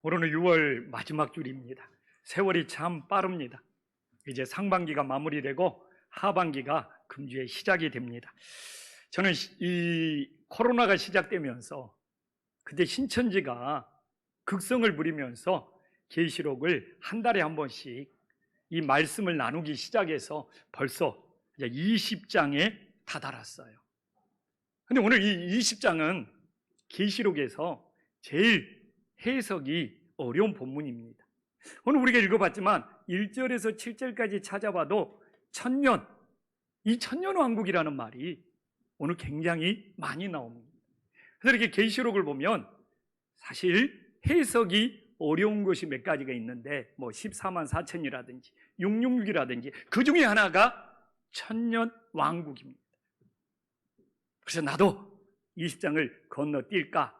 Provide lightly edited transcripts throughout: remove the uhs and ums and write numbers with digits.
오늘은 6월 마지막 주일입니다. 세월이 참 빠릅니다. 이제 상반기가 마무리되고 하반기가 금주에 시작이 됩니다. 저는 이 코로나가 시작되면서 그때 신천지가 극성을 부리면서 계시록을 한 달에 한 번씩 이 말씀을 나누기 시작해서 벌써 이제 20장에 다다랐어요. 근데 오늘 이 20장은 계시록에서 제일 해석이 어려운 본문입니다. 오늘 우리가 읽어봤지만 1절에서 7절까지 찾아봐도 천년, 이 천년왕국이라는 말이 오늘 굉장히 많이 나옵니다. 그래서 이렇게 계시록을 보면 사실 해석이 어려운 것이 몇 가지가 있는데 14만 4천이라든지 666이라든지 그 중에 하나가 천년왕국입니다. 그래서 나도 20장을 건너뛸까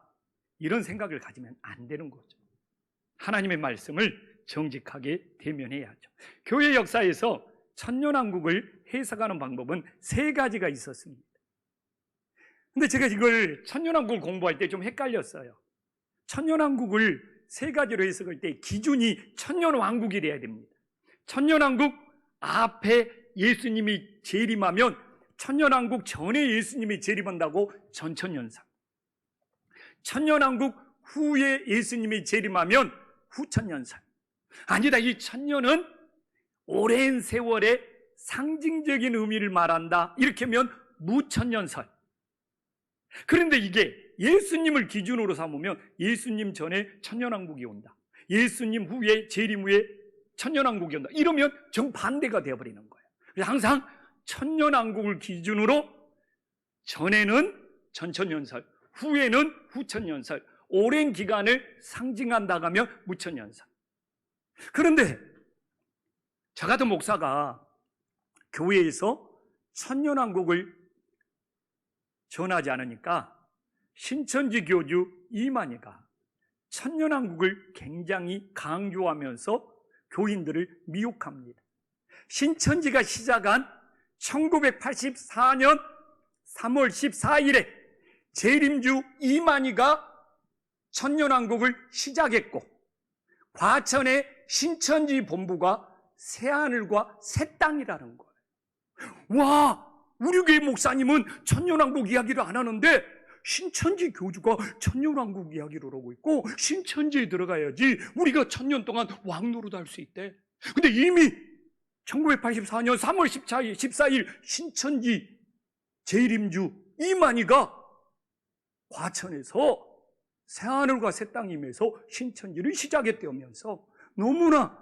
이런 생각을 가지면 안 되는 거죠. 하나님의 말씀을 정직하게 대면해야죠. 교회 역사에서 천년왕국을 해석하는 방법은 세 가지가 있었습니다. 근데 제가 이걸 천년왕국을 공부할 때 좀 헷갈렸어요. 천년왕국을 세 가지로 해석할 때 기준이 천년왕국이래야 됩니다. 천년왕국 앞에 예수님이 재림하면 천년왕국 전에 예수님이 재림한다고 전천년상, 천년왕국 후에 예수님이 재림하면 후천년상. 아니다, 이 천년은 오랜 세월의 상징적인 의미를 말한다, 이렇게 하면 무천년설. 그런데 이게 예수님을 기준으로 삼으면 예수님 전에 천년왕국이 온다, 예수님 후에 재림 후에 천년왕국이 온다, 이러면 정반대가 되어버리는 거예요. 그래서 항상 천년왕국을 기준으로 전에는 전천년설, 후에는 후천년설, 오랜 기간을 상징한다고 하면 무천년설. 그런데 저 같은 목사가 교회에서 천년왕국을 전하지 않으니까 신천지 교주 이만희가 천년왕국을 굉장히 강조하면서 교인들을 미혹합니다. 신천지가 시작한 1984년 3월 14일에 재림주 이만희가 천년왕국을 시작했고, 과천의 신천지 본부가 새하늘과 새 땅이라는 거예요. 와, 우리 교회 목사님은 천년왕국 이야기를 안 하는데 신천지 교주가 천년왕국 이야기를 하고 있고, 신천지에 들어가야지 우리가 천년 동안 왕노릇 할 수 있대. 근데 이미 1984년 3월 14일 신천지 재림주 이만희가 과천에서 새하늘과 새 땅임에서 신천지를 시작했다면서 너무나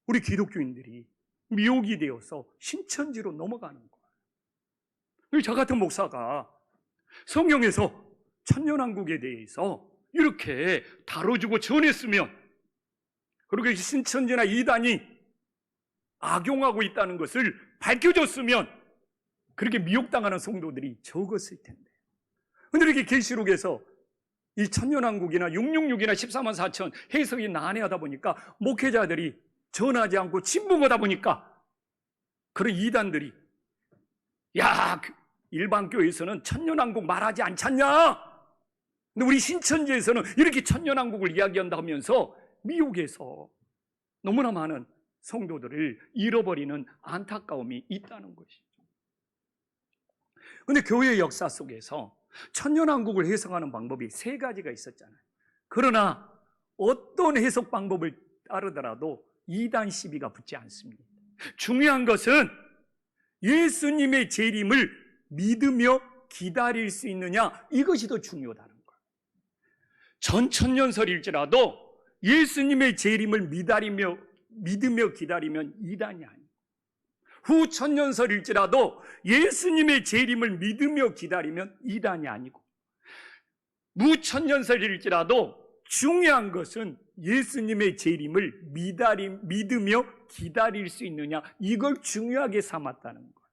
우리 기독교인들이 미혹이 되어서 신천지로 넘어가는 거예요. 저 같은 목사가 성경에서 천년왕국에 대해서 이렇게 다뤄주고 전했으면, 그리고 신천지나 이단이 악용하고 있다는 것을 밝혀줬으면 그렇게 미혹당하는 성도들이 적었을 텐데. 근데 이렇게 계시록에서 이 천년왕국이나 666이나 14만 4천 해석이 난해하다 보니까 목회자들이 전하지 않고 침묵하다 보니까 그런 이단들이, 야, 일반 교회에서는 천년왕국 말하지 않잖냐, 근데 우리 신천지에서는 이렇게 천년왕국을 이야기한다 하면서 미혹해서 너무나 많은 성도들을 잃어버리는 안타까움이 있다는 것이죠. 근데 교회의 역사 속에서 천년왕국을 해석하는 방법이 세 가지가 있었잖아요. 그러나 어떤 해석 방법을 따르더라도 이단 시비가 붙지 않습니다. 중요한 것은 예수님의 재림을 믿으며 기다릴 수 있느냐, 이것이 더 중요하다는 거예요. 전천년설일지라도 예수님의 재림을 믿으며 기다리면 이단이 아니에요. 후천년설일지라도 예수님의 재림을 믿으며 기다리면 이단이 아니고, 무천년설일지라도 중요한 것은 예수님의 재림을 믿으며 기다릴 수 있느냐, 이걸 중요하게 삼았다는 거예요.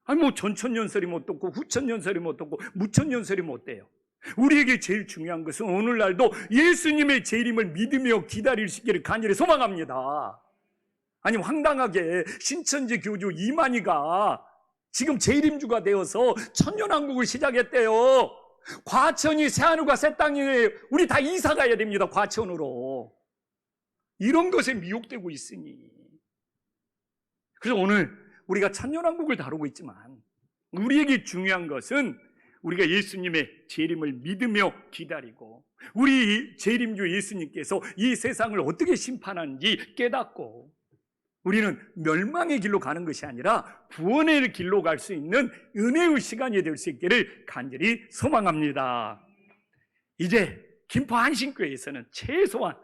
아니 전천년설이면 어떻고 후천년설이면 어떻고 무천년설이면 어때요? 우리에게 제일 중요한 것은 오늘날도 예수님의 재림을 믿으며 기다릴 수 있기를 간절히 소망합니다. 아니 황당하게 신천지 교주 이만희가 지금 재림주가 되어서 천년왕국을 시작했대요. 과천이 새하늘과 새 땅에 우리 다 이사 가야 됩니다. 과천으로. 이런 것에 미혹되고 있으니. 그래서 오늘 우리가 천년왕국을 다루고 있지만 우리에게 중요한 것은 우리가 예수님의 재림을 믿으며 기다리고 우리 재림주 예수님께서 이 세상을 어떻게 심판하는지 깨닫고 우리는 멸망의 길로 가는 것이 아니라 구원의 길로 갈 수 있는 은혜의 시간이 될 수 있기를 간절히 소망합니다. 이제 김포 한신교회에서는 최소한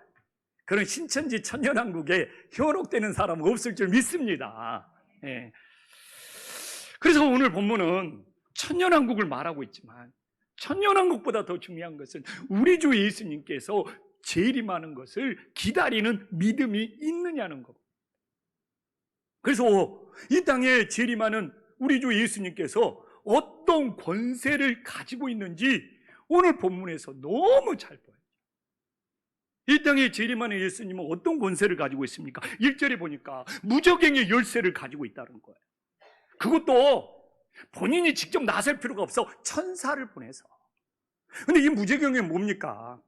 그런 신천지 천년왕국에 현혹되는 사람은 없을 줄 믿습니다. 예. 그래서 오늘 본문은 천년왕국을 말하고 있지만 천년왕국보다 더 중요한 것은 우리 주 예수님께서 재림하는 것을 기다리는 믿음이 있느냐는 것. 그래서 이 땅에 재림하는 우리 주 예수님께서 어떤 권세를 가지고 있는지 오늘 본문에서 너무 잘 보여요. 이 땅에 재림하는 예수님은 어떤 권세를 가지고 있습니까? 1절에 보니까 무적행의 열쇠를 가지고 있다는 거예요. 그것도 본인이 직접 나설 필요가 없어 천사를 보내서. 근데 이 무적행이 뭡니까?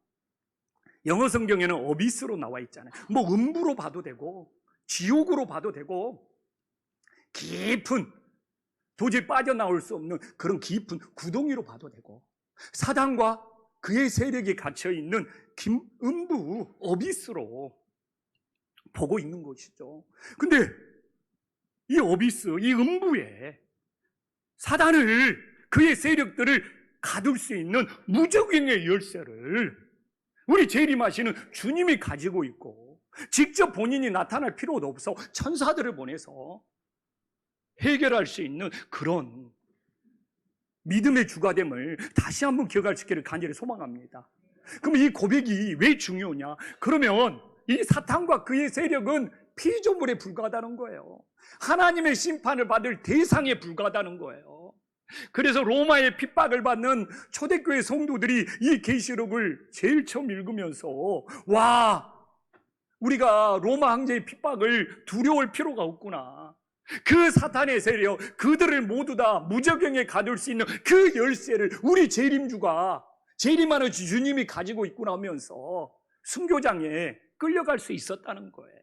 영어 성경에는 어비스로 나와 있잖아요. 뭐 음부로 봐도 되고 지옥으로 봐도 되고 깊은 도저히 빠져나올 수 없는 그런 깊은 구덩이로 봐도 되고 사단과 그의 세력이 갇혀있는 음부 어비스로 보고 있는 것이죠. 근데 이 어비스, 이 음부에 사단을, 그의 세력들을 가둘 수 있는 무적행의 열쇠를 우리 재림하시는 주님이 가지고 있고 직접 본인이 나타날 필요도 없어 천사들을 보내서 해결할 수 있는 그런 믿음의 주가됨을 다시 한번 기억할 수 있기를 간절히 소망합니다. 그럼 이 고백이 왜 중요하냐? 그러면 이 사탄과 그의 세력은 피조물에 불과하다는 거예요. 하나님의 심판을 받을 대상에 불과하다는 거예요. 그래서 로마의 핍박을 받는 초대교회 성도들이 이 계시록을 제일 처음 읽으면서 와, 우리가 로마 황제의 핍박을 두려울 필요가 없구나. 그 사탄의 세력, 그들을 모두 다 무적행에 가둘 수 있는 그 열쇠를 우리 재림주가, 재림하는 주님이 가지고 있구나 하면서 순교장에 끌려갈 수 있었다는 거예요.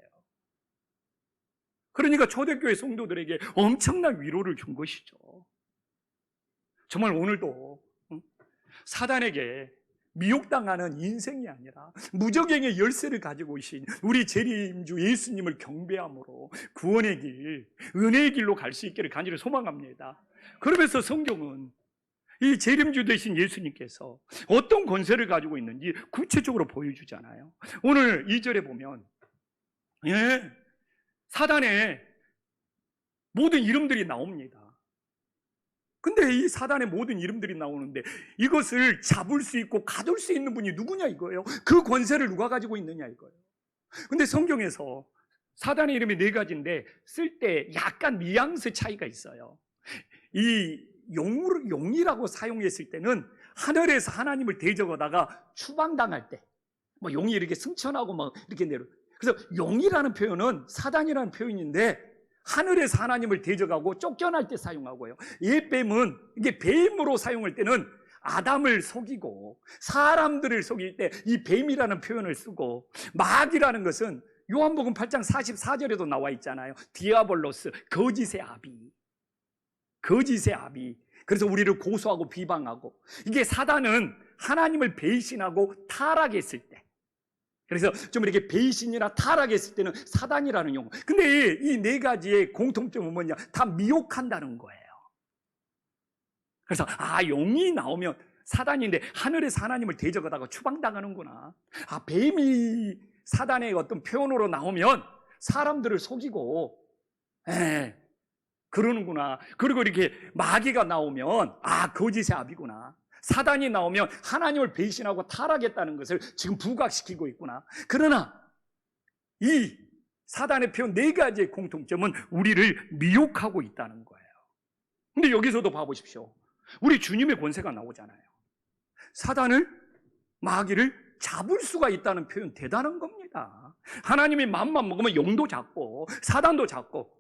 그러니까 초대교회 성도들에게 엄청난 위로를 준 것이죠. 정말 오늘도 사단에게 미혹당하는 인생이 아니라 무적행의 열쇠를 가지고 계신 우리 재림주 예수님을 경배함으로 구원의 길, 은혜의 길로 갈 수 있기를 간절히 소망합니다. 그러면서 성경은 이 재림주 되신 예수님께서 어떤 권세를 가지고 있는지 구체적으로 보여주잖아요. 오늘 2절에 보면 사단의 모든 이름들이 나옵니다. 근데 이 사단의 모든 이름들이 나오는데 이것을 잡을 수 있고 가둘 수 있는 분이 누구냐 이거예요. 그 권세를 누가 가지고 있느냐 이거예요. 근데 성경에서 사단의 이름이 4가지인데 쓸 때 약간 뉘앙스 차이가 있어요. 이 용이라고 사용했을 때는 하늘에서 하나님을 대적하다가 추방당할 때, 뭐 용이 이렇게 승천하고 막 이렇게 내려. 그래서 용이라는 표현은 사단이라는 표현인데 하늘에서 하나님을 대적하고 쫓겨날 때 사용하고요. 뱀은 이게 뱀으로 사용할 때는 아담을 속이고 사람들을 속일 때 이 뱀이라는 표현을 쓰고, 마귀라는 것은 요한복음 8장 44절에도 나와 있잖아요. 디아볼로스, 거짓의 아비. 거짓의 아비. 그래서 우리를 고소하고 비방하고, 이게 사단은 하나님을 배신하고 타락했을 때, 그래서 좀 이렇게 배신이나 타락했을 때는 사단이라는 용어. 근데 이 4가지의 공통점은 뭐냐? 다 미혹한다는 거예요. 그래서 용이 나오면 사단인데 하늘에서 하나님을 대적하다가 추방당하는구나. 뱀이 사단의 어떤 표현으로 나오면 사람들을 속이고 그러는구나. 그리고 이렇게 마귀가 나오면 거짓의 아비구나. 사단이 나오면 하나님을 배신하고 타락했다는 것을 지금 부각시키고 있구나. 그러나 이 사단의 표현 4가지의 공통점은 우리를 미혹하고 있다는 거예요. 근데 여기서도 봐보십시오. 우리 주님의 권세가 나오잖아요. 사단을, 마귀를 잡을 수가 있다는 표현 대단한 겁니다. 하나님이 마음만 먹으면 용도 잡고 사단도 잡고,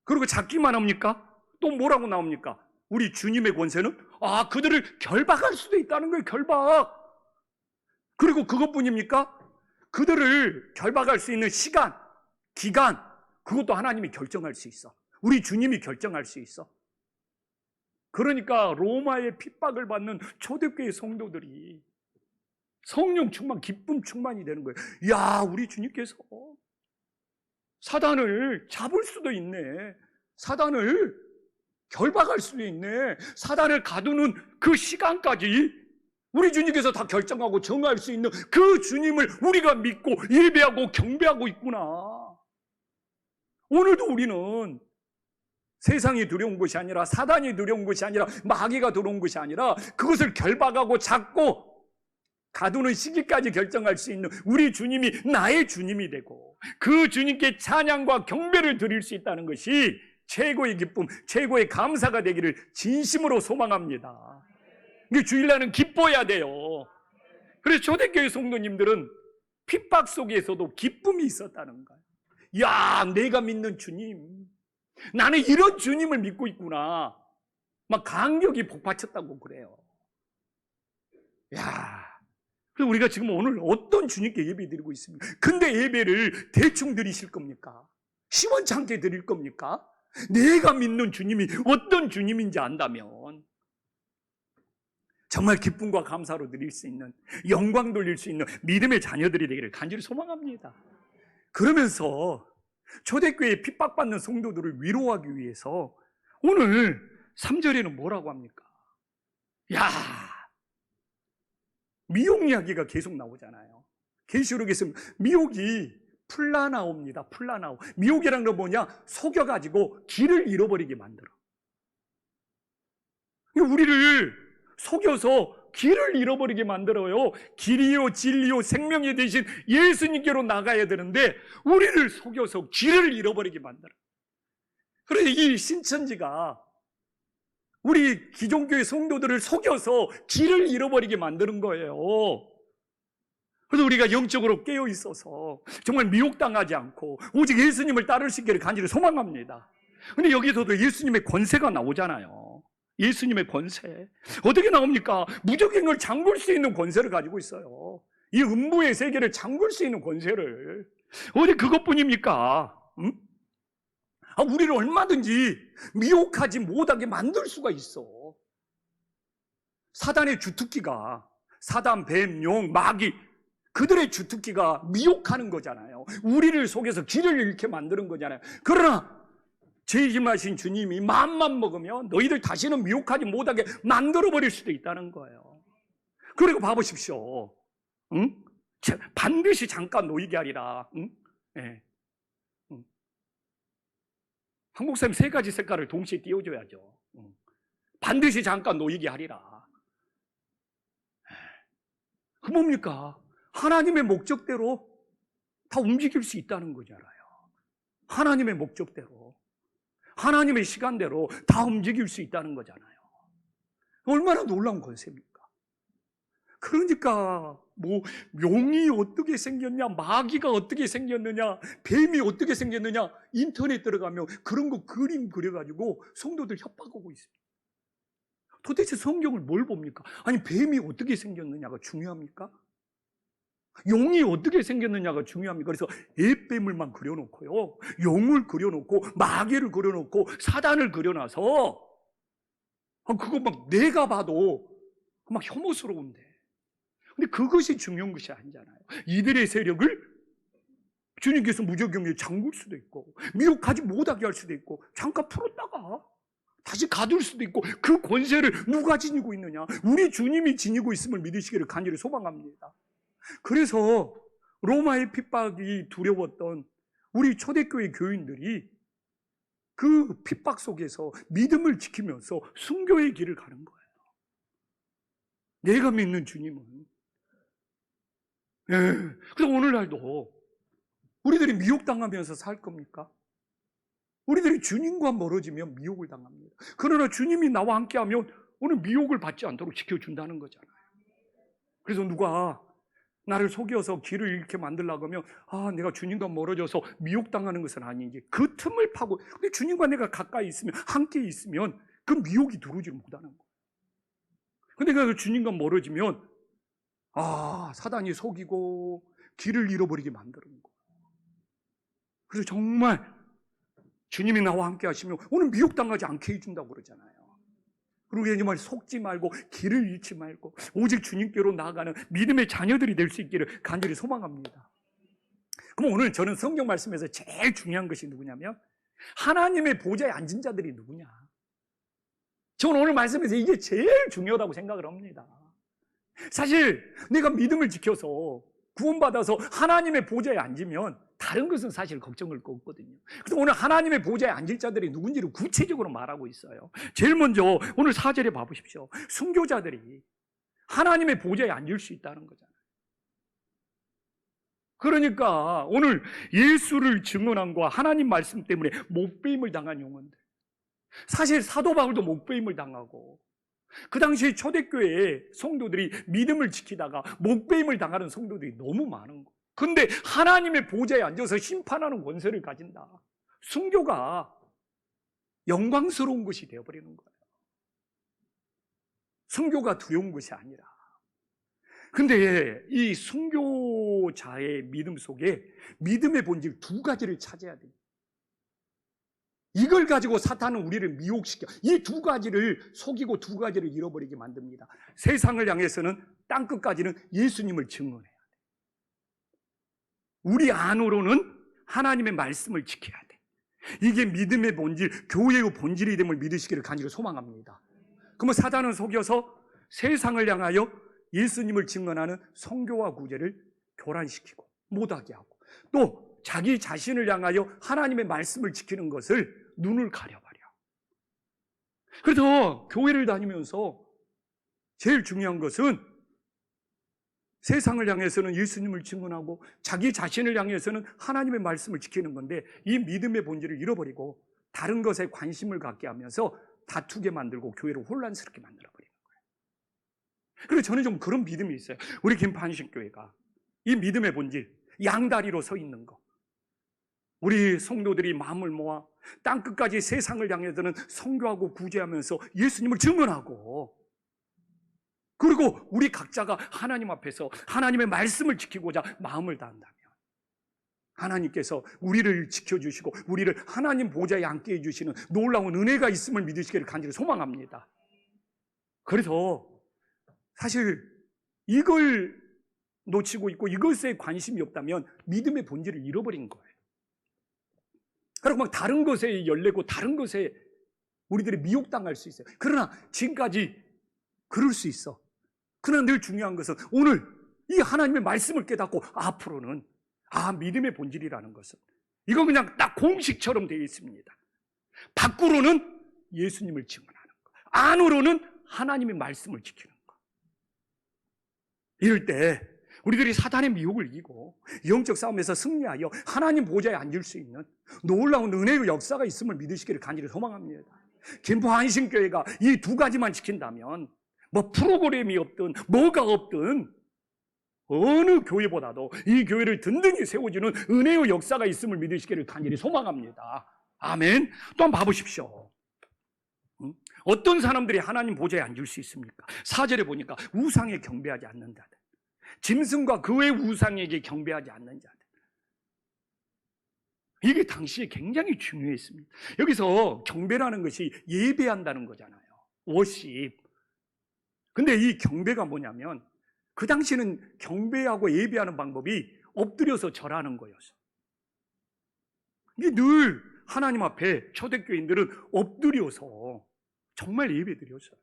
그리고 잡기만 합니까? 또 뭐라고 나옵니까? 우리 주님의 권세는 그들을 결박할 수도 있다는 거예요. 결박. 그리고 그것뿐입니까? 그들을 결박할 수 있는 시간, 기간, 그것도 하나님이 결정할 수 있어. 우리 주님이 결정할 수 있어. 그러니까 로마의 핍박을 받는 초대교회 성도들이 성령 충만, 기쁨 충만이 되는 거예요. 야, 우리 주님께서 사단을 잡을 수도 있네. 사단을 결박할 수도 있네. 사단을 가두는 그 시간까지 우리 주님께서 다 결정하고 정할 수 있는 그 주님을 우리가 믿고 예배하고 경배하고 있구나. 오늘도 우리는 세상이 두려운 것이 아니라, 사단이 두려운 것이 아니라, 마귀가 두려운 것이 아니라, 그것을 결박하고 잡고 가두는 시기까지 결정할 수 있는 우리 주님이 나의 주님이 되고 그 주님께 찬양과 경배를 드릴 수 있다는 것이 최고의 기쁨, 최고의 감사가 되기를 진심으로 소망합니다. 주일날은 기뻐야 돼요. 그래서 초대교회 성도님들은 핍박 속에서도 기쁨이 있었다는 거예요. 야, 내가 믿는 주님, 나는 이런 주님을 믿고 있구나. 막 강력이 복받쳤다고 그래요. 야, 그래서 우리가 지금 오늘 어떤 주님께 예배 드리고 있습니까? 근데 예배를 대충 드리실 겁니까? 시원찮게 드릴 겁니까? 내가 믿는 주님이 어떤 주님인지 안다면 정말 기쁨과 감사로 드릴 수 있는, 영광 돌릴 수 있는 믿음의 자녀들이 되기를 간절히 소망합니다. 그러면서 초대교회에 핍박받는 성도들을 위로하기 위해서 오늘 3절에는 뭐라고 합니까? 야, 미혹 이야기가 계속 나오잖아요. 계시록에서 미혹이 풀라 나옵니다. 풀라 나오. 미혹이라는 건 뭐냐? 속여가지고 길을 잃어버리게 만들어. 우리를 속여서 길을 잃어버리게 만들어요. 길이요 진리요 생명이 되신 예수님께로 나가야 되는데 우리를 속여서 길을 잃어버리게 만들어. 그래서 이 신천지가 우리 기존교회 성도들을 속여서 길을 잃어버리게 만드는 거예요. 그래서 우리가 영적으로 깨어 있어서 정말 미혹당하지 않고 오직 예수님을 따를 수 있기를 간절히 소망합니다. 근데 여기서도 예수님의 권세가 나오잖아요. 예수님의 권세. 어떻게 나옵니까? 무적행을 잠글 수 있는 권세를 가지고 있어요. 이 음부의 세계를 잠글 수 있는 권세를. 어디 그것뿐입니까? 응? 우리를 얼마든지 미혹하지 못하게 만들 수가 있어. 사단의 주특기가, 사단, 뱀, 용, 마귀, 그들의 주특기가 미혹하는 거잖아요. 우리를 속여서 길을 잃게 만드는 거잖아요. 그러나 재림하신 주님이 마음만 먹으면 너희들 다시는 미혹하지 못하게 만들어버릴 수도 있다는 거예요. 그리고 봐보십시오. 응? 반드시 잠깐 놓이게 하리라. 응? 네. 한 목사님 세 가지 색깔을 동시에 띄워줘야죠. 반드시 잠깐 놓이게 하리라. 그 뭡니까? 하나님의 목적대로 다 움직일 수 있다는 거잖아요. 하나님의 목적대로, 하나님의 시간대로 다 움직일 수 있다는 거잖아요. 얼마나 놀라운 권세입니까? 그러니까 뭐 용이 어떻게 생겼냐, 마귀가 어떻게 생겼느냐, 뱀이 어떻게 생겼느냐, 인터넷 들어가면 그런 거 그림 그려가지고 성도들 협박하고 있습니다. 도대체 성경을 뭘 봅니까? 아니, 뱀이 어떻게 생겼느냐가 중요합니까? 용이 어떻게 생겼느냐가 중요합니까? 그래서 뱀물만 그려놓고요, 용을 그려놓고 마귀를 그려놓고 사단을 그려놔서 그거 막 내가 봐도 막 혐오스러운데, 근데 그것이 중요한 것이 아니잖아요. 이들의 세력을 주님께서 무적경에 잠글 수도 있고 미혹하지 못하게 할 수도 있고 잠깐 풀었다가 다시 가둘 수도 있고, 그 권세를 누가 지니고 있느냐? 우리 주님이 지니고 있음을 믿으시기를 간절히 소망합니다. 그래서 로마의 핍박이 두려웠던 우리 초대교회 교인들이 그 핍박 속에서 믿음을 지키면서 순교의 길을 가는 거예요. 내가 믿는 주님은. 그래서 오늘날도 우리들이 미혹당하면서 살 겁니까? 우리들이 주님과 멀어지면 미혹을 당합니다. 그러나 주님이 나와 함께하면 오늘 미혹을 받지 않도록 지켜준다는 거잖아요. 그래서 누가 나를 속여서 길을 잃게 만들려고 하면 내가 주님과 멀어져서 미혹당하는 것은 아닌지 그 틈을 파고, 근데 주님과 내가 가까이 있으면, 함께 있으면 그 미혹이 들어오지 못하는 거예요. 근데 그 주님과 멀어지면 사단이 속이고 길을 잃어버리게 만드는 거예요. 그래서 정말 주님이 나와 함께 하시면 오늘 미혹당하지 않게 해준다고 그러잖아요. 그리고 정말 속지 말고 길을 잃지 말고 오직 주님께로 나아가는 믿음의 자녀들이 될 수 있기를 간절히 소망합니다. 그럼 오늘 저는 성경 말씀에서 제일 중요한 것이 누구냐면 하나님의 보좌에 앉은 자들이 누구냐. 저는 오늘 말씀에서 이게 제일 중요하다고 생각을 합니다. 사실 내가 믿음을 지켜서 구원받아서 하나님의 보좌에 앉으면 다른 것은 사실 걱정할 거 없거든요. 그래서 오늘 하나님의 보좌에 앉을 자들이 누군지를 구체적으로 말하고 있어요. 제일 먼저 오늘 4절에 봐보십시오. 순교자들이 하나님의 보좌에 앉을 수 있다는 거잖아요. 그러니까 오늘 예수를 증언함과 하나님 말씀 때문에 목배임을 당한 영혼들, 사실 사도 바울도 목배임을 당하고 그 당시에 초대교회에 성도들이 믿음을 지키다가 목배임을 당하는 성도들이 너무 많은 거예요. 근데 하나님의 보좌에 앉아서 심판하는 권세를 가진다. 순교가 영광스러운 것이 되어버리는 거예요. 순교가 두려운 것이 아니라. 근데 이 순교자의 믿음 속에 믿음의 본질 두 가지를 찾아야 돼요. 이걸 가지고 사탄은 우리를 미혹시켜 이 두 가지를 속이고 두 가지를 잃어버리게 만듭니다. 세상을 향해서는 땅끝까지는 예수님을 증언해야 돼. 우리 안으로는 하나님의 말씀을 지켜야 돼. 이게 믿음의 본질, 교회의 본질이 됨을 믿으시기를 간절히 소망합니다. 그러면 사단은 속여서 세상을 향하여 예수님을 증언하는 선교와 구제를 교란시키고 못하게 하고 또 자기 자신을 향하여 하나님의 말씀을 지키는 것을 눈을 가려버려. 그래서 교회를 다니면서 제일 중요한 것은 세상을 향해서는 예수님을 증언하고 자기 자신을 향해서는 하나님의 말씀을 지키는 건데 이 믿음의 본질을 잃어버리고 다른 것에 관심을 갖게 하면서 다투게 만들고 교회를 혼란스럽게 만들어버리는 거예요. 그래서 저는 좀 그런 믿음이 있어요. 우리 김판식 교회가 이 믿음의 본질, 양다리로 서 있는 거, 우리 성도들이 마음을 모아 땅끝까지 세상을 향해서는 선교하고 구제하면서 예수님을 증언하고 그리고 우리 각자가 하나님 앞에서 하나님의 말씀을 지키고자 마음을 다한다면 하나님께서 우리를 지켜주시고 우리를 하나님 보좌에 앉게 해주시는 놀라운 은혜가 있음을 믿으시기를 간절히 소망합니다. 그래서 사실 이걸 놓치고 있고 이것에 관심이 없다면 믿음의 본질을 잃어버린 거예요. 그리고 막 다른 것에 열내고 다른 것에 우리들이 미혹당할 수 있어요. 그러나 지금까지 그럴 수 있어. 그러나 늘 중요한 것은 오늘 이 하나님의 말씀을 깨닫고 앞으로는 믿음의 본질이라는 것은 이건 그냥 딱 공식처럼 되어 있습니다. 밖으로는 예수님을 증언하는 것, 안으로는 하나님의 말씀을 지키는 것. 이럴 때 우리들이 사단의 미혹을 이기고 영적 싸움에서 승리하여 하나님 보좌에 앉을 수 있는 놀라운 은혜의 역사가 있음을 믿으시기를 간절히 소망합니다. 김포 한신교회가 이 두 가지만 지킨다면 뭐 프로그램이 없든 뭐가 없든 어느 교회보다도 이 교회를 든든히 세워주는 은혜의 역사가 있음을 믿으시기를 간절히 소망합니다. 아멘. 또 한번 봐보십시오. 어떤 사람들이 하나님 보좌에 앉을 수 있습니까? 4절에 보니까 우상에 경배하지 않는 자들, 짐승과 그의 우상에게 경배하지 않는 자들. 이게 당시에 굉장히 중요했습니다. 여기서 경배라는 것이 예배한다는 거잖아요. 워십. 근데 이 경배가 뭐냐면 그 당시에는 경배하고 예배하는 방법이 엎드려서 절하는 거였어. 이게 늘 하나님 앞에 초대교인들은 엎드려서 정말 예배드렸어요.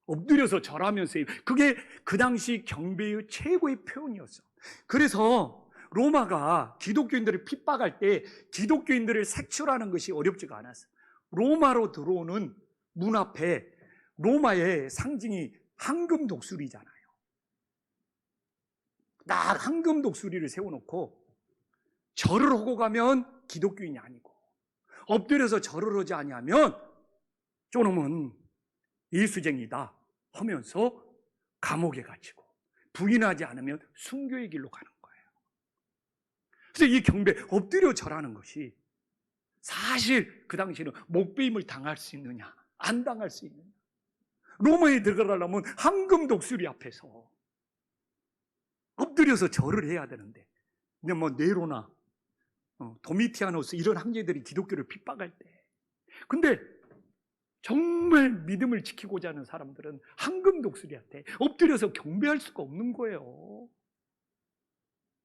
엎드려서 절하면서 그게 그 당시 경배의 최고의 표현이었어. 그래서 로마가 기독교인들을 핍박할 때 기독교인들을 색출하는 것이 어렵지가 않았어요. 로마로 들어오는 문 앞에 로마의 상징이 황금 독수리잖아요. 딱 황금 독수리를 세워놓고 절을 하고 가면 기독교인이 아니고 엎드려서 절을 하지 아니하면 저놈은 예수쟁이다 하면서 감옥에 갇히고 부인하지 않으면 순교의 길로 가는 거예요. 그래서 이 경배, 엎드려 절하는 것이 사실 그 당시에는 목배임을 당할 수 있느냐 안 당할 수 있느냐, 로마에 들어가려면 황금 독수리 앞에서 엎드려서 절을 해야 되는데, 근데 뭐 네로나 도미티아노스 이런 황제들이 기독교를 핍박할 때, 근데 정말 믿음을 지키고자 하는 사람들은 황금 독수리한테 엎드려서 경배할 수가 없는 거예요.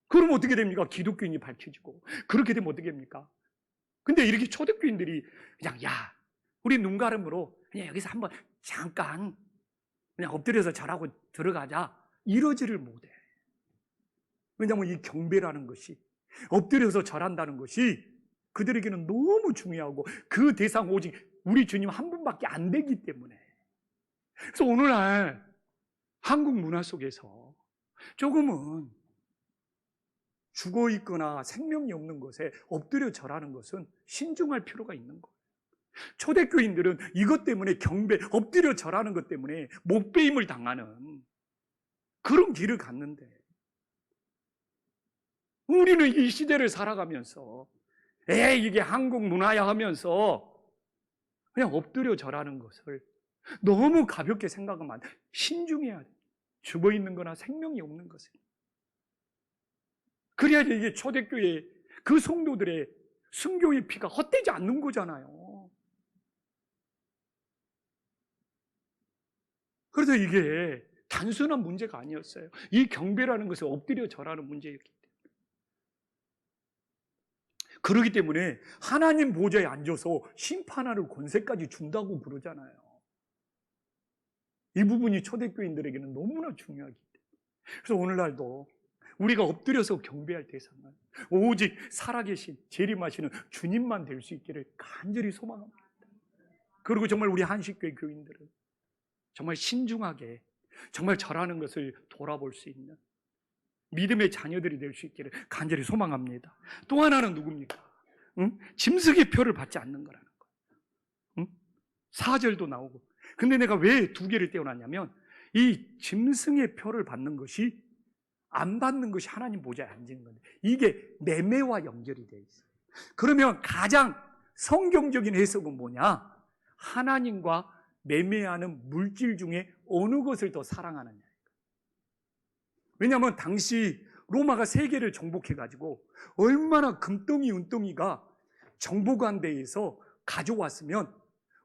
그럼 어떻게 됩니까? 기독교인이 밝혀지고. 그렇게 되면 어떻게 됩니까? 근데 이렇게 초대교인들이 그냥, 야, 우리 눈 가름으로 그냥 여기서 한번 잠깐 그냥 엎드려서 절하고 들어가자, 이러지를 못해. 왜냐하면 이 경배라는 것이, 엎드려서 절한다는 것이 그들에게는 너무 중요하고, 그 대상 오직 우리 주님 한 분밖에 안 되기 때문에. 그래서 오늘날 한국 문화 속에서 조금은 죽어 있거나 생명이 없는 것에 엎드려 절하는 것은 신중할 필요가 있는 거예요. 초대교인들은 이것 때문에 경배, 엎드려 절하는 것 때문에 목배임을 당하는 그런 길을 갔는데, 우리는 이 시대를 살아가면서 이게 한국 문화야 하면서 그냥 엎드려 절하는 것을 너무 가볍게 생각하면 안 돼. 신중해야 돼. 죽어 있는 거나 생명이 없는 것을. 그래야지 이게 초대교회 그 성도들의 순교의 피가 헛되지 않는 거잖아요. 그래서 이게 단순한 문제가 아니었어요. 이 경배라는 것은 엎드려 절하는 문제였기 때문에. 그렇기 때문에 하나님 보좌에 앉아서 심판하는 권세까지 준다고 부르잖아요. 이 부분이 초대교인들에게는 너무나 중요하기 때문에. 그래서 오늘날도 우리가 엎드려서 경배할 대상은 오직 살아계신 재림하시는 주님만 될 수 있기를 간절히 소망합니다. 그리고 정말 우리 한식교회 교인들은 정말 신중하게 정말 절하는 것을 돌아볼 수 있는 믿음의 자녀들이 될 수 있기를 간절히 소망합니다. 또 하나는 누굽니까? 짐승의 표를 받지 않는 거라는 거예요. 4절도 나오고. 근데 내가 왜 2개를 떼어놨냐면, 이 짐승의 표를 받는 것이, 안 받는 것이 하나님 보좌에 앉는 건데, 이게 매매와 연결이 되어 있어요. 그러면 가장 성경적인 해석은 뭐냐? 하나님과 매매하는 물질 중에 어느 것을 더 사랑하느냐. 왜냐하면 당시 로마가 세계를 정복해가지고 얼마나 금덩이 은덩이가 정복한 데에서 가져왔으면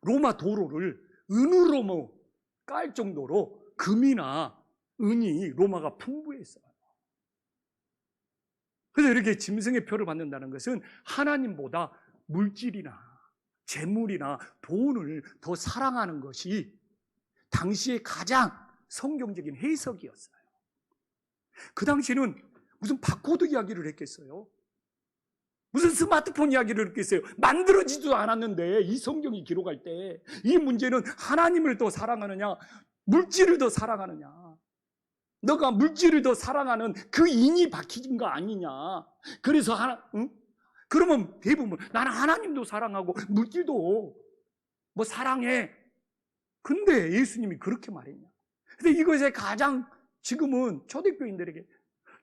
로마 도로를 은으로 깔 정도로 금이나 은이 로마가 풍부했어요. 그래서 이렇게 짐승의 표를 받는다는 것은 하나님보다 물질이나 재물이나 돈을 더 사랑하는 것이 당시의 가장 성경적인 해석이었어요. 그 당시에는 무슨 바코드 이야기를 했겠어요? 무슨 스마트폰 이야기를 했겠어요? 만들어지지도 않았는데, 이 성경이 기록할 때 이 문제는 하나님을 더 사랑하느냐, 물질을 더 사랑하느냐, 너가 물질을 더 사랑하는 그 인이 박힌 거 아니냐. 그래서 그러면 대부분 나는 하나님도 사랑하고 물질도 뭐 사랑해. 근데 예수님이 그렇게 말했냐. 근데 이것에 가장 지금은 초대교인들에게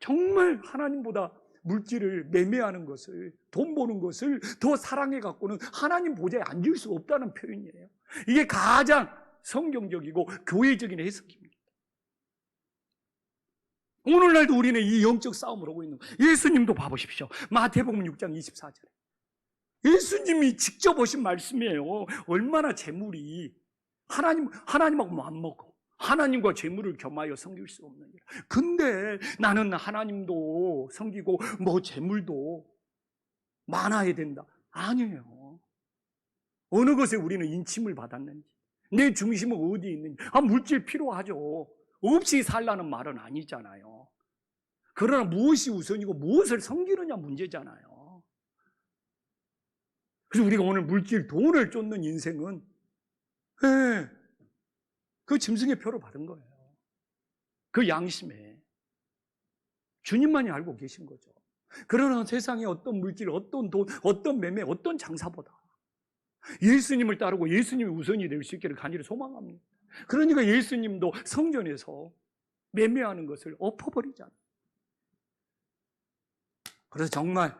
정말 하나님보다 물질을 매매하는 것을, 돈 버는 것을 더 사랑해 갖고는 하나님 보좌에 앉을 수 없다는 표현이에요. 이게 가장 성경적이고 교회적인 해석입니다. 오늘날도 우리는 이 영적 싸움을 하고 있는 거예요. 예수님도 봐보십시오. 마태복음 6장 24절에 예수님이 직접 하신 말씀이에요. 얼마나 재물이 하나님하고 안 먹고 하나님과 재물을 겸하여 섬길 수 없느니라. 근데 나는 하나님도 섬기고 뭐 재물도 많아야 된다. 아니에요. 어느 것에 우리는 인침을 받았는지, 내 중심은 어디에 있는지. 물질 필요하죠. 없이 살라는 말은 아니잖아요. 그러나 무엇이 우선이고 무엇을 섬기느냐 문제잖아요. 그래서 우리가 오늘 물질, 돈을 쫓는 인생은 그 짐승의 표를 받은 거예요. 그 양심에 주님만이 알고 계신 거죠. 그러나 세상에 어떤 물질, 어떤 돈, 어떤 매매, 어떤 장사보다 예수님을 따르고 예수님이 우선이 될 수 있기를 간절히 소망합니다. 그러니까 예수님도 성전에서 매매하는 것을 엎어버리잖아요. 그래서 정말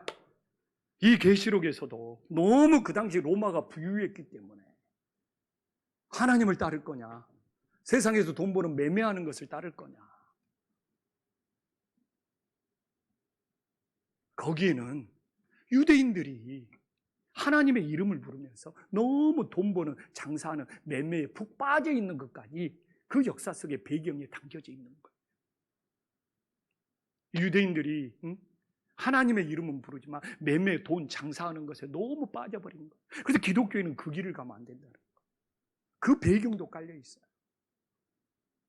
이 계시록에서도 너무 그 당시 로마가 부유했기 때문에 하나님을 따를 거냐, 세상에서 돈 버는 매매하는 것을 따를 거냐? 거기에는 유대인들이 하나님의 이름을 부르면서 너무 돈 버는 장사하는 매매에 푹 빠져 있는 것까지 그 역사 속의 배경에 담겨져 있는 거예요. 유대인들이 하나님의 이름은 부르지만 매매, 돈, 장사하는 것에 너무 빠져버린 거예요. 그래서 기독교인은 그 길을 가면 안 된다는 거예요. 그 배경도 깔려 있어요.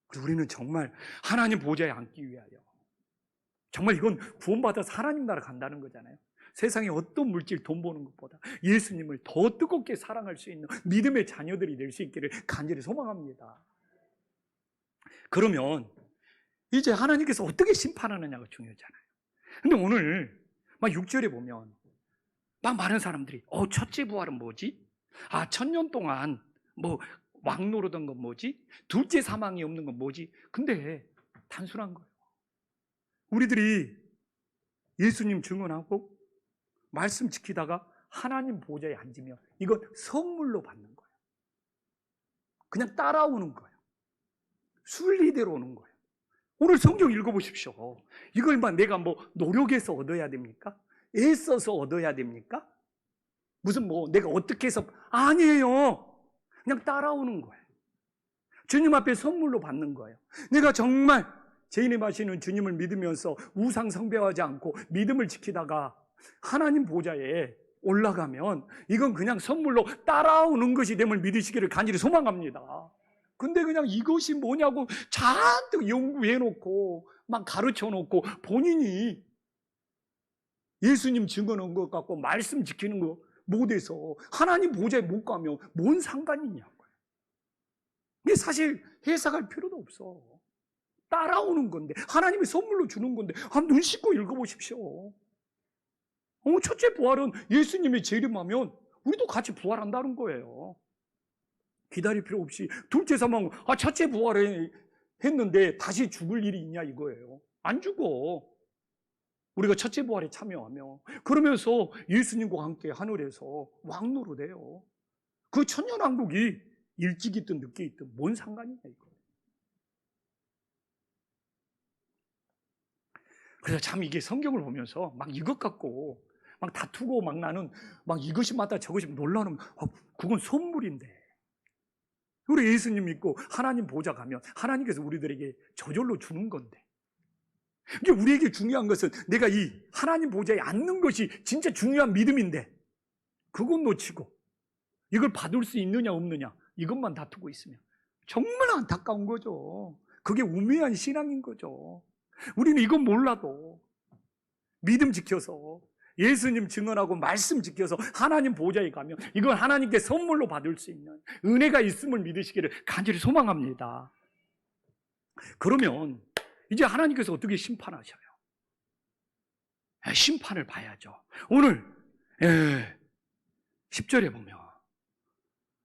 그래서 우리는 정말 하나님 보좌에 앉기 위하여, 정말 이건 구원받아서 하나님 나라 간다는 거잖아요. 세상에 어떤 물질, 돈 버는 것보다 예수님을 더 뜨겁게 사랑할 수 있는 믿음의 자녀들이 될 수 있기를 간절히 소망합니다. 그러면 이제 하나님께서 어떻게 심판하느냐가 중요하잖아요. 근데 오늘 막 6절에 보면 막 많은 사람들이 첫째 부활은 뭐지? 천년 동안 뭐 왕노르던 건 뭐지? 둘째 사망이 없는 건 뭐지? 근데 단순한 거예요. 우리들이 예수님 증언하고 말씀 지키다가 하나님 보좌에 앉으면 이건 선물로 받는 거예요. 그냥 따라오는 거예요. 순리대로 오는 거예요. 오늘 성경 읽어보십시오. 이걸 내가 노력해서 얻어야 됩니까? 애써서 얻어야 됩니까? 무슨 내가 어떻게 해서, 아니에요. 그냥 따라오는 거예요. 주님 앞에 선물로 받는 거예요. 내가 정말 재림하시는 주님을 믿으면서 우상 숭배하지 않고 믿음을 지키다가 하나님 보좌에 올라가면 이건 그냥 선물로 따라오는 것이 됨을 믿으시기를 간절히 소망합니다. 근데 그냥 이것이 뭐냐고 잔뜩 연구해놓고 막 가르쳐놓고 본인이 예수님 증언한 것 같고 말씀 지키는 거 못해서 하나님 보좌에 못 가면 뭔 상관이냐고요. 이게 사실 해석할 필요도 없어. 따라오는 건데, 하나님이 선물로 주는 건데 눈 씻고 읽어보십시오. 첫째 부활은 예수님이 재림하면 우리도 같이 부활한다는 거예요. 기다릴 필요 없이 둘째 사망, 첫째 부활을 했는데 다시 죽을 일이 있냐 이거예요. 안 죽어. 우리가 첫째 부활에 참여하며 그러면서 예수님과 함께 하늘에서 왕노릇해요. 그 천년왕국이 일찍 있든 늦게 있든 뭔 상관이냐 이거. 그래서 참 이게 성경을 보면서 막 이것 갖고 막 다투고 막 나는 막 이것이 맞다 저것이 놀라는, 그건 선물인데. 우리 예수님 믿고 하나님 보좌 가면 하나님께서 우리들에게 저절로 주는 건데, 이게 우리에게 중요한 것은 내가 이 하나님 보좌에 앉는 것이 진짜 중요한 믿음인데 그건 놓치고 이걸 받을 수 있느냐 없느냐 이것만 다투고 있으면 정말 안타까운 거죠. 그게 우매한 신앙인 거죠. 우리는 이건 몰라도 믿음 지켜서 예수님 증언하고 말씀 지켜서 하나님 보좌에 가면 이건 하나님께 선물로 받을 수 있는 은혜가 있음을 믿으시기를 간절히 소망합니다. 그러면 이제 하나님께서 어떻게 심판하셔요? 심판을 봐야죠. 오늘 10절에 보면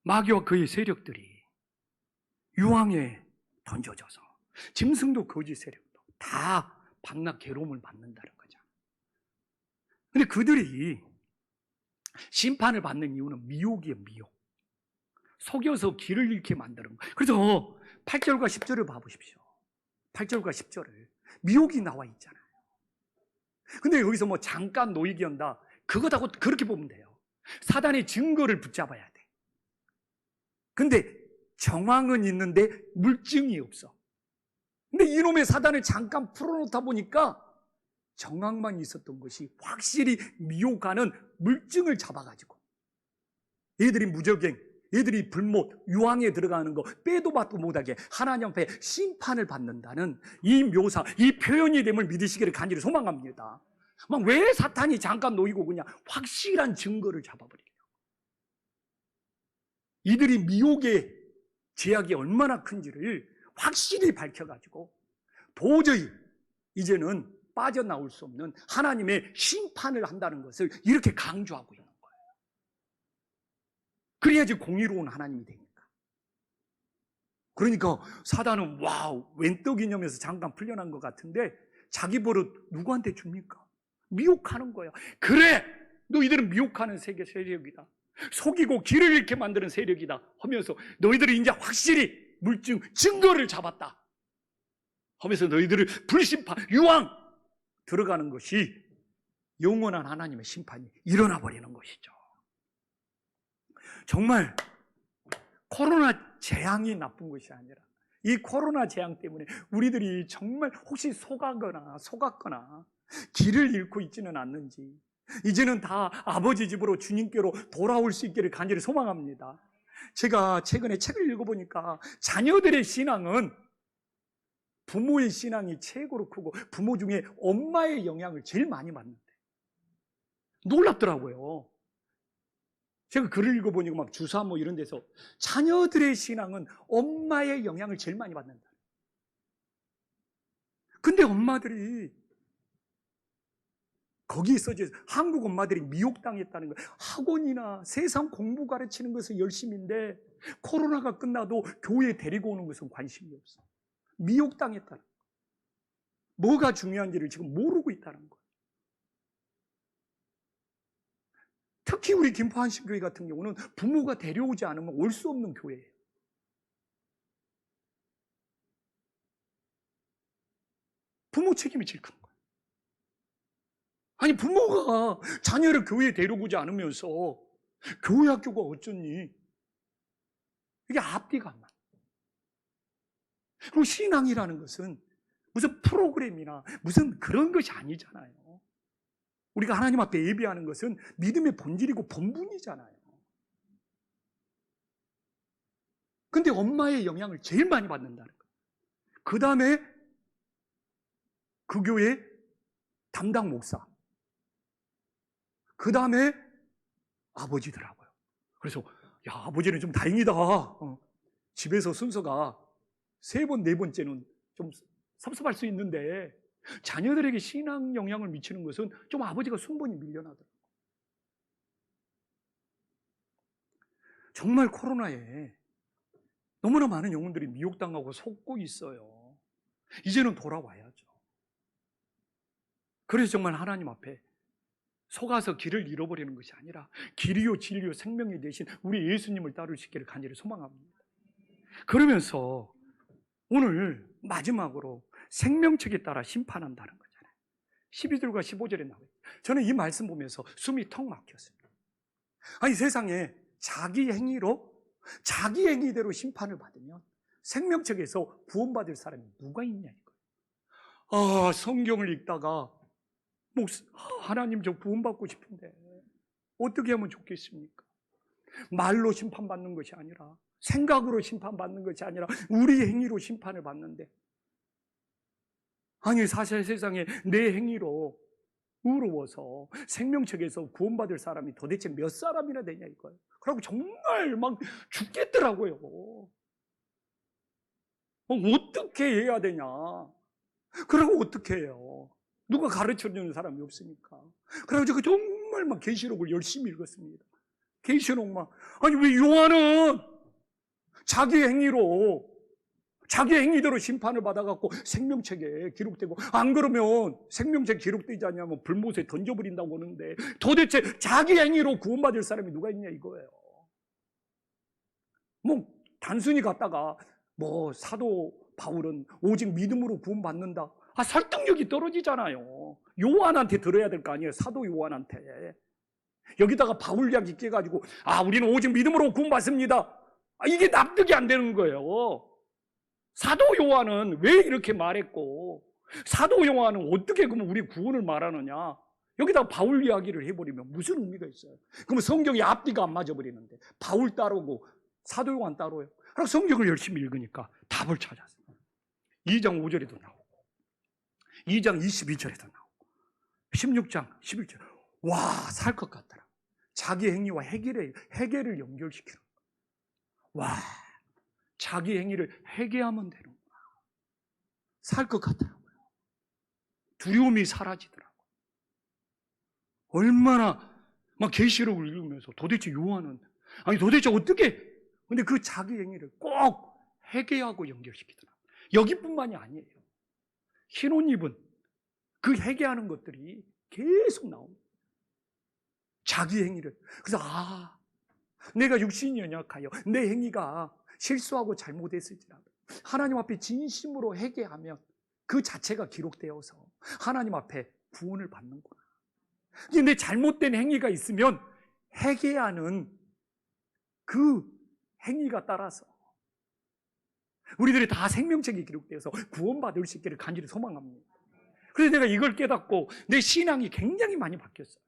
마귀와 그의 세력들이 유황에 던져져서 짐승도 거짓 세력도 다 밤낮 괴로움을 받는다는 거죠. 근데 그들이 심판을 받는 이유는 미혹이에요, 미혹. 속여서 길을 잃게 만드는 거예요. 그래서 8절과 10절을 봐보십시오. 8절과 10절을 미혹이 나와 있잖아요. 근데 여기서 잠깐 놓이게 한다, 그거다고 그렇게 보면 돼요. 사단의 증거를 붙잡아야 돼. 근데 정황은 있는데 물증이 없어. 근데 이놈의 사단을 잠깐 풀어놓다 보니까 정황만 있었던 것이 확실히 미혹하는 물증을 잡아가지고 얘들이 무적행, 얘들이 불못, 유황에 들어가는 거 빼도 박도 못하게 하나님 앞에 심판을 받는다는 이 묘사, 이 표현이 됨을 믿으시기를 간절히 소망합니다. 왜 사탄이 잠깐 놓이고 그냥 확실한 증거를 잡아버리려고. 이들이 미혹의 제약이 얼마나 큰지를 확실히 밝혀가지고 도저히 이제는 빠져나올 수 없는 하나님의 심판을 한다는 것을 이렇게 강조하고 있는 거예요. 그래야지 공의로운 하나님이 되니까. 그러니까 사단은 웬 떡이냐면서 잠깐 풀려난 것 같은데 자기 버릇 누구한테 줍니까? 미혹하는 거야. 그래, 너희들은 미혹하는 세력이다. 속이고 길을 잃게 만드는 세력이다 하면서 너희들이 이제 확실히 물증, 증거를 잡았다 하면서 너희들을 불심판, 유황 들어가는 것이 영원한 하나님의 심판이 일어나 버리는 것이죠. 정말 코로나 재앙이 나쁜 것이 아니라 이 코로나 재앙 때문에 우리들이 정말 혹시 속았거나 길을 잃고 있지는 않는지, 이제는 다 아버지 집으로 주님께로 돌아올 수 있기를 간절히 소망합니다. 제가 최근에 책을 읽어보니까 자녀들의 신앙은 부모의 신앙이 최고로 크고 부모 중에 엄마의 영향을 제일 많이 받는데, 놀랍더라고요. 제가 글을 읽어보니까 막 주사 뭐 이런 데서 자녀들의 신앙은 엄마의 영향을 제일 많이 받는다. 근데 엄마들이 거기에 써져 있어요. 한국 엄마들이 미혹당했다는 거예요. 학원이나 세상 공부 가르치는 것은 열심인데 코로나가 끝나도 교회에 데리고 오는 것은 관심이 없어. 미혹당했다는 거예요. 뭐가 중요한지를 지금 모르고 있다는 거예요. 특히 우리 김포한신교회 같은 경우는 부모가 데려오지 않으면 올 수 없는 교회예요. 부모 책임이 제일 큰 거예요. 아니, 부모가 자녀를 교회에 데려오지 않으면서 교회 학교가 어쩌니? 이게 앞뒤가 안 맞아요. 그리고 신앙이라는 것은 무슨 프로그램이나 무슨 그런 것이 아니잖아요. 우리가 하나님 앞에 예배하는 것은 믿음의 본질이고 본분이잖아요. 근데 엄마의 영향을 제일 많이 받는다는 거예요. 그 다음에 그 교회 담당 목사, 그 다음에 아버지더라고요. 그래서 야, 아버지는 좀 다행이다. 집에서 순서가 3번, 4번째는 좀 섭섭할 수 있는데 자녀들에게 신앙 영향을 미치는 것은 좀 아버지가 순번이 밀려나더라고요. 정말 코로나에 너무나 많은 영혼들이 미혹당하고 속고 있어요. 이제는 돌아와야죠. 그래서 정말 하나님 앞에 속아서 길을 잃어버리는 것이 아니라 길이요 진리요 생명이 되신 우리 예수님을 따를 수 있기를 간절히 소망합니다. 그러면서 오늘 마지막으로 생명책에 따라 심판한다는 거잖아요. 12절과 15절에 나와요. 저는 이 말씀 보면서 숨이 턱 막혔습니다. 아니, 세상에 자기 행위대로 심판을 받으면 생명책에서 구원받을 사람이 누가 있냐 이거예요. 성경을 읽다가 하나님 저 구원받고 싶은데 어떻게 하면 좋겠습니까? 말로 심판받는 것이 아니라, 생각으로 심판받는 것이 아니라 우리 행위로 심판을 받는데, 아니 사실 세상에 내 행위로 의로워서 생명책에서 구원받을 사람이 도대체 몇 사람이나 되냐 이거예요. 그러고 정말 막 죽겠더라고요. 어떻게 해야 되냐? 그러고 어떻게 해요? 누가 가르쳐주는 사람이 없으니까. 그래가지고 정말 막 계시록을 열심히 읽었습니다. 계시록만. 아니, 왜 요한은 자기 행위대로 심판을 받아갖고 생명책에 기록되고, 안 그러면 생명책 기록되지 않냐면 불못에 던져버린다고 하는데 도대체 자기 행위로 구원받을 사람이 누가 있냐 이거예요. 단순히 갔다가 사도 바울은 오직 믿음으로 구원받는다. 설득력이 떨어지잖아요. 요한한테 들어야 될 거 아니에요. 사도 요한한테. 여기다가 바울 이야기 깨가지고 우리는 오직 믿음으로 구원받습니다. 이게 납득이 안 되는 거예요. 사도 요한은 왜 이렇게 말했고, 사도 요한은 어떻게 그러면 우리 구원을 말하느냐? 여기다가 바울 이야기를 해버리면 무슨 의미가 있어요? 그러면 성경이 앞뒤가 안 맞아버리는데 바울 따르고 사도 요한 따로요. 그래서 성경을 열심히 읽으니까 답을 찾았어요. 2장 5절에도 나오고 2장 22절에도 나오고 16장 11절. 살 것 같더라. 자기 행위와 회개를 연결시키는 거야. 자기 행위를 회개하면 되는구나. 살 것 같더라고요. 두려움이 사라지더라고요. 얼마나 막 계시록을 읽으면서 도대체 요한은 도대체 어떻게, 근데 그 자기 행위를 꼭 회개하고 연결시키더라고요. 여기뿐만이 아니에요. 흰 옷 입은 그 회개하는 것들이 계속 나옵니다. 자기 행위를. 그래서 내가 육신이 연약하여 내 행위가 실수하고 잘못했을지라도 하나님 앞에 진심으로 회개하면 그 자체가 기록되어서 하나님 앞에 구원을 받는구나. 근데 잘못된 행위가 있으면 회개하는 그 행위가 따라서 우리들이 다 생명책이 기록되어서 구원받을 수 있기를 간절히 소망합니다. 그래서 내가 이걸 깨닫고 내 신앙이 굉장히 많이 바뀌었어요.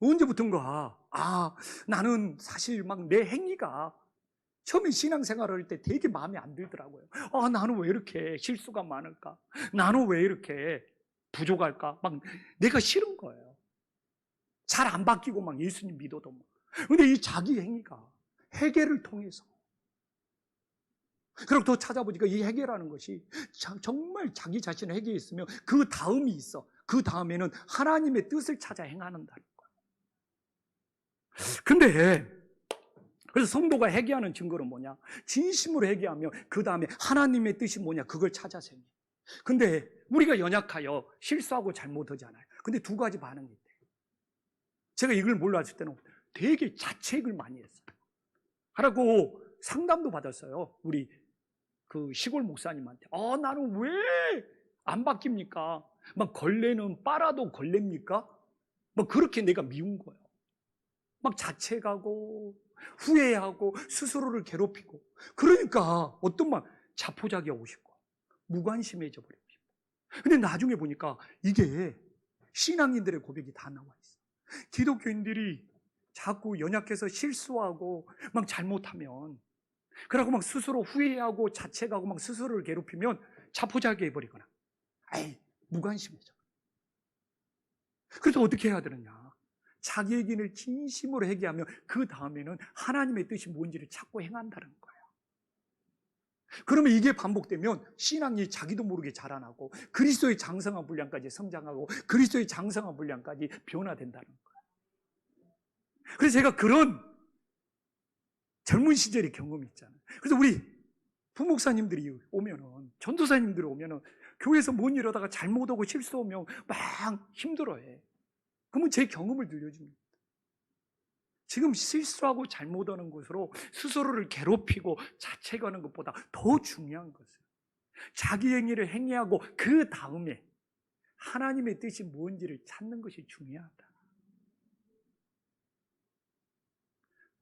언제부턴가 나는 사실 막 내 행위가 처음에 신앙생활을 할 때 되게 마음에 안 들더라고요. 나는 왜 이렇게 실수가 많을까? 나는 왜 이렇게 부족할까? 막 내가 싫은 거예요. 잘 안 바뀌고 막 예수님 믿어도 막. 근데 이 자기 행위가 회개를 통해서 그리고 더 찾아보니까 이 회개라는 것이 정말 자기 자신을 회개했으면 그 다음이 있어. 그 다음에는 하나님의 뜻을 찾아 행하는다는 거예요. 근데 그래서 성도가 회개하는 증거는 뭐냐? 진심으로 회개하면 그 다음에 하나님의 뜻이 뭐냐? 그걸 찾아서 행해. 근데 우리가 연약하여 실수하고 잘못하잖아요. 근데 두 가지 반응이 있대요. 제가 이걸 몰랐을 때는 되게 자책을 많이 했어요. 하라고 상담도 받았어요. 우리 그 시골 목사님한테. 나는 왜 안 바뀝니까? 막 걸레는 빨아도 걸레입니까? 막 그렇게 내가 미운 거예요. 막 자책하고 후회하고 스스로를 괴롭히고. 그러니까 어떤 말 자포자기가 오고 싶고 무관심해져 버리고 싶고. 근데 나중에 보니까 이게 신앙인들의 고백이 다 나와 있어. 기독교인들이 자꾸 연약해서 실수하고 막 잘못하면 그러고 막 스스로 후회하고 자책하고 막 스스로를 괴롭히면 자포자기 해버리거나 무관심해져. 그래서 어떻게 해야 되느냐? 자기 의견을 진심으로 회개하면 그 다음에는 하나님의 뜻이 뭔지를 찾고 행한다는 거예요. 그러면 이게 반복되면 신앙이 자기도 모르게 자라나고 그리스도의 장성한 분량까지 성장하고 그리스도의 장성한 분량까지 변화된다는 거예요. 그래서 제가 그런 젊은 시절의 경험이 있잖아요. 그래서 우리 부목사님들이 오면은, 전도사님들이 오면은 교회에서 뭔 일 하다가 잘못하고 실수하면 막 힘들어해. 그러면 제 경험을 들려줍니다. 지금 실수하고 잘못하는 것으로 스스로를 괴롭히고 자책하는 것보다 더 중요한 것은 자기 행위를 행위하고 그 다음에 하나님의 뜻이 뭔지를 찾는 것이 중요하다.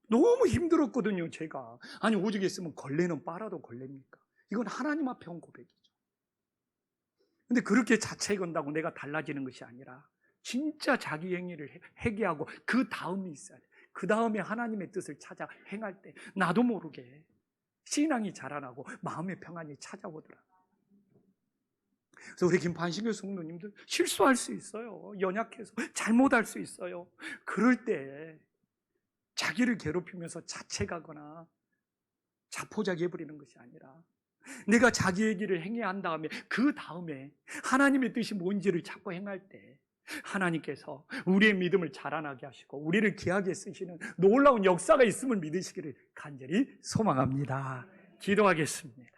너무 힘들었거든요, 제가. 아니, 오죽 했으면 걸레는 빨아도 걸레입니까? 이건 하나님 앞에 온 고백이죠. 근데 그렇게 자책한다고 내가 달라지는 것이 아니라 진짜 자기 행위를 회개하고 그 다음이 있어야 돼. 그 다음에 하나님의 뜻을 찾아 행할 때 나도 모르게 신앙이 자라나고 마음의 평안이 찾아오더라. 그래서 우리 김판신교 성도님들 실수할 수 있어요. 연약해서 잘못할 수 있어요. 그럴 때 자기를 괴롭히면서 자책하거나 자포자기 해버리는 것이 아니라 내가 자기 얘기를 행해야 한 다음에 그 다음에 하나님의 뜻이 뭔지를 찾고 행할 때 하나님께서 우리의 믿음을 자라나게 하시고 우리를 귀하게 쓰시는 놀라운 역사가 있음을 믿으시기를 간절히 소망합니다. 기도하겠습니다.